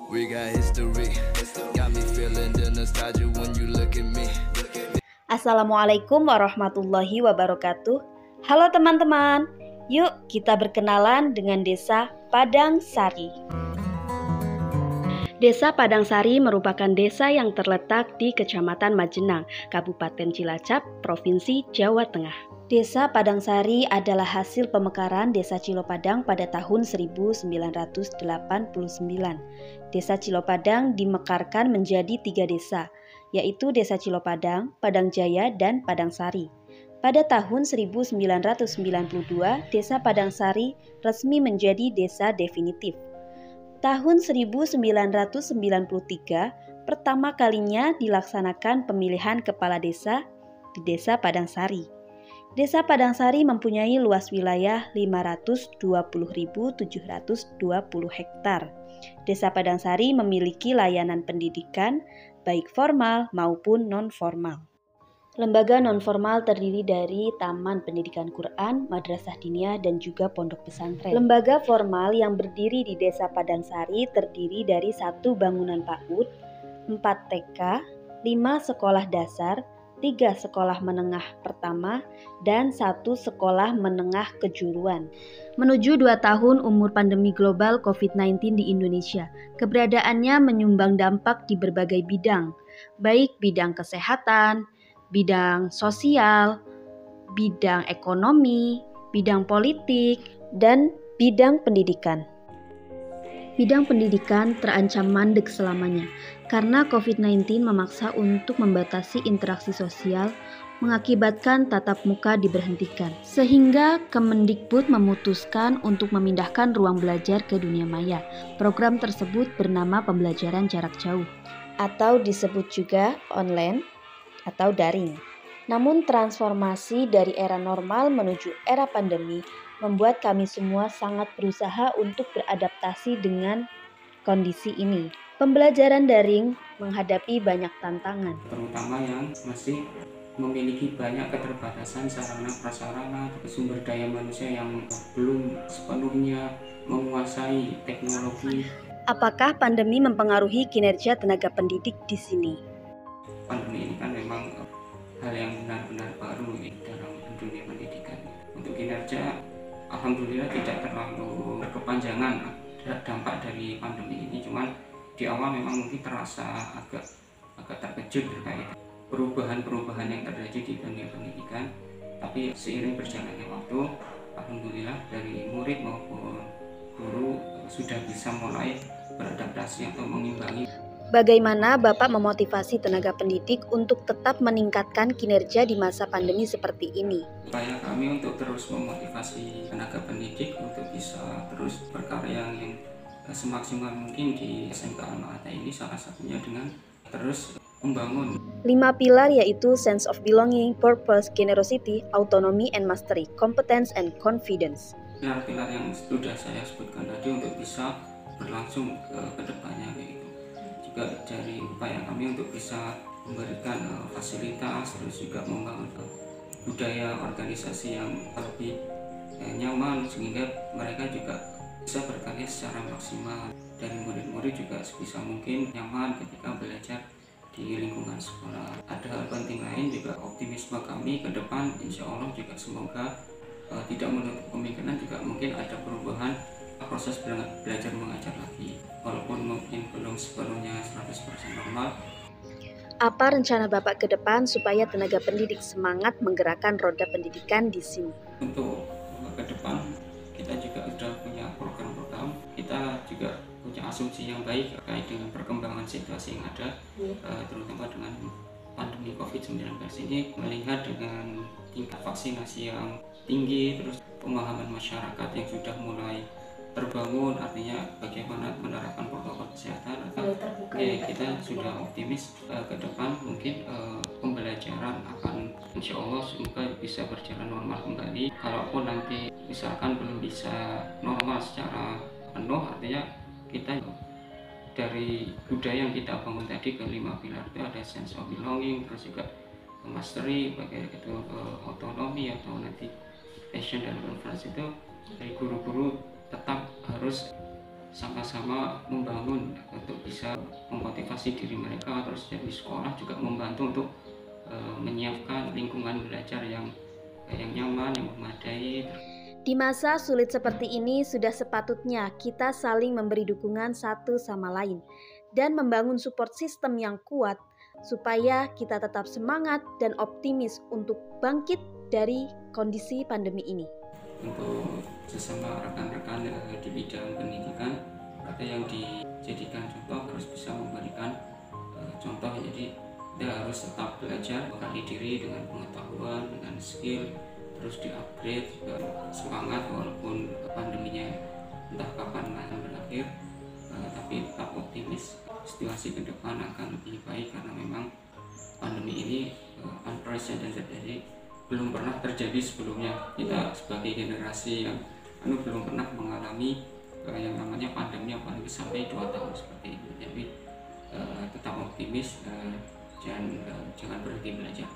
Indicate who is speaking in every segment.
Speaker 1: We got history. Got me feeling the nostalgia when you look at me.
Speaker 2: Assalamualaikum warahmatullahi wabarakatuh. Halo teman-teman, yuk kita berkenalan dengan Desa Padang Sari. Desa Padang Sari merupakan desa yang terletak di Kecamatan Majenang, Kabupaten Cilacap, Provinsi Jawa Tengah. Desa Padang Sari adalah hasil pemekaran Desa Cilopadang pada tahun 1989. Desa Cilopadang dimekarkan menjadi 3 desa, yaitu Desa Cilopadang, Padang Jaya, dan Padang Sari. Pada tahun 1992, Desa Padang Sari resmi menjadi desa definitif. Tahun 1993, pertama kalinya dilaksanakan pemilihan kepala desa di Desa Padang Sari. Desa Padang Sari mempunyai luas wilayah 520.720 hektar. Desa Padang Sari memiliki layanan pendidikan baik formal maupun non-formal. Lembaga non-formal terdiri dari Taman Pendidikan Quran, Madrasah Diniyah, dan juga pondok pesantren. Lembaga formal yang berdiri di Desa Padang Sari terdiri dari 1 bangunan PAUD, 4 TK, 5 sekolah dasar, 3 sekolah menengah pertama, dan 1 sekolah menengah kejuruan. Menuju 2 tahun umur pandemi global COVID-19 di Indonesia, keberadaannya menyumbang dampak di berbagai bidang, baik bidang kesehatan, bidang sosial, bidang ekonomi, bidang politik, dan bidang pendidikan. Bidang pendidikan terancam mandek selamanya karena COVID-19 memaksa untuk membatasi interaksi sosial, mengakibatkan tatap muka diberhentikan. Sehingga Kemendikbud memutuskan untuk memindahkan ruang belajar ke dunia maya. Program tersebut bernama pembelajaran jarak jauh, atau disebut juga online atau daring. Namun transformasi dari era normal menuju era pandemi membuat kami semua sangat berusaha untuk beradaptasi dengan kondisi ini. Pembelajaran daring menghadapi banyak tantangan,
Speaker 3: terutama yang masih memiliki banyak keterbatasan sarana prasarana, sumber daya manusia yang belum sepenuhnya menguasai teknologi.
Speaker 2: Apakah pandemi mempengaruhi kinerja tenaga pendidik di sini?
Speaker 3: Pandemi ini kan memang hal yang benar-benar baru dalam dunia pendidikan. Untuk kinerja, alhamdulillah tidak terlalu berkepanjangan dampak dari pandemi ini. Cuman di awal memang mungkin terasa agak terkejut terkait perubahan-perubahan yang terjadi di dunia pendidikan. Tapi seiring berjalannya waktu, alhamdulillah dari murid maupun guru sudah bisa mulai beradaptasi atau mengimbangi.
Speaker 2: Bagaimana Bapak memotivasi tenaga pendidik untuk tetap meningkatkan kinerja di masa pandemi seperti ini?
Speaker 3: Upaya kami untuk terus memotivasi tenaga pendidik untuk bisa terus berkarya yang semaksimal mungkin di SMK Alma-Ata ini, salah satunya dengan terus membangun
Speaker 2: 5 pilar, yaitu sense of belonging, purpose, generosity, autonomy and mastery, competence and confidence.
Speaker 3: Pilar-pilar yang sudah saya sebutkan tadi untuk bisa berlangsung ke depannya gitu. Juga dari upaya kami untuk bisa memberikan fasilitas, terus juga membangun budaya organisasi yang lebih nyaman sehingga mereka juga bisa berkarya secara maksimal, dan murid-murid juga sebisa mungkin nyaman ketika belajar di lingkungan sekolah. Ada hal penting lain juga, optimisme kami ke depan insya Allah juga semoga tidak menutup kemungkinan juga mungkin ada perubahan proses belajar mengajar lagi, walaupun mungkin belum sepenuhnya 100% normal.
Speaker 2: Apa rencana Bapak ke depan supaya tenaga pendidik semangat menggerakkan roda pendidikan di sini?
Speaker 3: Untuk ke depan kita juga sudah punya program-program, kita juga punya asumsi yang baik terkait dengan perkembangan situasi yang ada, terutama dengan pandemi COVID-19 ini, melihat dengan tingkat vaksinasi yang tinggi, terus pemahaman masyarakat yang sudah mulai terbangun, artinya bagaimana menerapkan protokol kesehatan, kita sudah optimis ke depan mungkin pembelajaran akan insya Allah semoga bisa berjalan normal kembali. Kalaupun nanti misalkan belum bisa normal secara penuh, artinya kita dari budaya yang kita bangun tadi ke 5 pilar itu ada sense of belonging, terus juga mastery, bagai itu autonomi atau nanti passion dan conference, itu dari guru-guru tetap harus sama-sama membangun untuk bisa memotivasi diri mereka, terus dari sekolah juga membantu untuk menyiapkan lingkungan belajar yang nyaman, yang memadai.
Speaker 2: Di masa sulit seperti ini sudah sepatutnya kita saling memberi dukungan satu sama lain dan membangun support system yang kuat supaya kita tetap semangat dan optimis untuk bangkit dari kondisi pandemi ini.
Speaker 3: Untuk sesama rekan-rekan di bidang pendidikan, ada yang dijadikan contoh harus bisa memberikan contoh. Jadi kita harus tetap belajar, bekali diri dengan pengetahuan, dengan skill, terus di-upgrade, juga semangat walaupun pandeminya entah kapan akan berakhir, tapi tetap optimis. Situasi ke depan akan lebih baik karena memang pandemi ini unprecedented, jadi belum pernah terjadi sebelumnya. Kita sebagai generasi yang belum pernah mengalami yang namanya pandemi, apalagi sampai 2 tahun seperti ini. Jadi tetap optimis, jangan berhenti belajar.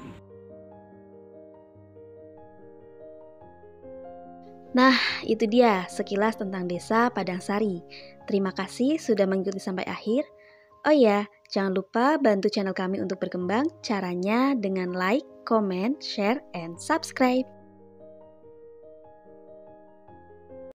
Speaker 2: Nah, itu dia sekilas tentang Desa Padangsari. Terima kasih sudah mengikuti sampai akhir. Oh ya, jangan lupa bantu channel kami untuk berkembang. Caranya dengan like, comment, share, and subscribe.